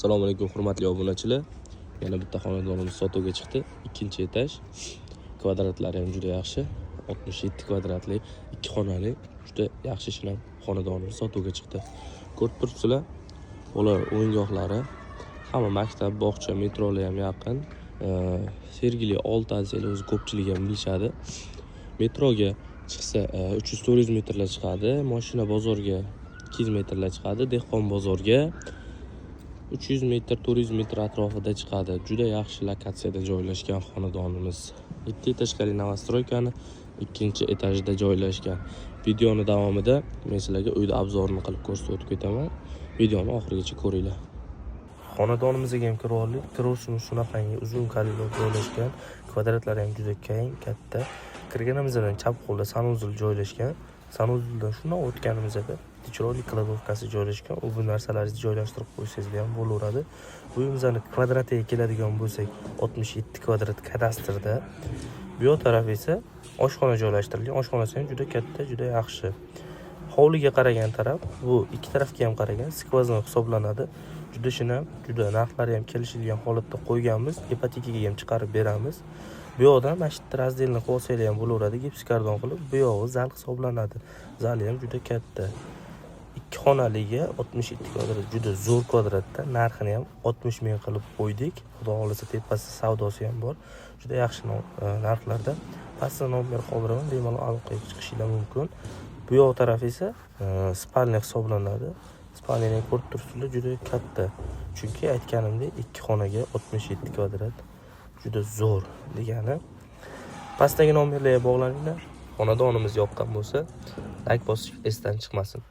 Assalomu alaykum hurmatli obunachilar. Yana bitta xonadonimiz sotuvga chiqdi. Ikkinchi etaj. Kvadratlari ham juda yaxshi. 67 kvadratli 2 xonali juda yaxshi shinam xonadonimiz sotuvga chiqdi. Ko'rib turibsizlar, ular o'yingohlari, hamma maktab, bog'cha, metrolar ham yaqin. Sergeli Oltazeli o'zi ko'pchilik ham bilishadi. Metroga chiqsa 300-400 metrlar chiqadi. Mashina bozorga 200 metrlar chiqadi. Dehqon bozorga 300 metr, 400 metr atrofida chiqadi. Juda yaxshi lokatsiyada joylashgan xonadonimiz. 7 etajli novostroykani 2-etajda joylashgan. Videoni davomida men sizlarga uyda obzorini qilib ko'rsatib ketaman. Videoni oxirigacha ko'ringlar. Xonadonimizga ham kirib oldik. Kirishimiz shunaqangi uzun koridor joylashgan. Kvadratlari ham juda keng, katta. Kirganimizdan chap qo'lda sanuzul joylashgan. Sanuzuldan shunday o'tganimizda chiroyli kladovkasi joylashgan. U bu narsalaringizni joylashtirib qo'ysangiz ham bo'laveradi. Uyimizning kvadratiga keladigan bo'lsak, 67 kvadrat kadastrda. Bu yoq taraf esa oshxona joylashtirilgan. Oshxonasi ham juda katta, juda yaxshi. Hovliga qaragan taraf, bu ikki tarafga ham qaragan skvoznoy hisoblanadi. Juda shinam, juda narxlari ham kelishilgan holatda qo'yganmiz. Ipotekaga ham chiqarib beramiz. Bu yoqdan masjid razdelni qilib olsanglar ham bo'laveradi, gipskardon qilib. Bu yog'i zal hisoblanadi. Zali ham juda katta. 2 xonaliga 67 kvadrat, juda zo'r kvadratda. Narxini ham 60 ming qilib qo'ydik. Xudo xolasa tepasida savdosi ham bor. Juda yaxshi narxlarda. Pastda nomer qoldiraman, bemalol aloqaga chiqishinglar mumkin. Bu yoq taraf esa spalniya hisoblanadi. Spalniyani ko'rib turibsizlar, juda katta. Chunki aytganimdek 2 xonaga 67 kvadrat juda zo'r degani. Pastdagi nomerlarga bog'laninglar. Xonadonimiz yoqqan bo'lsa, like bosish esdan chiqmasin.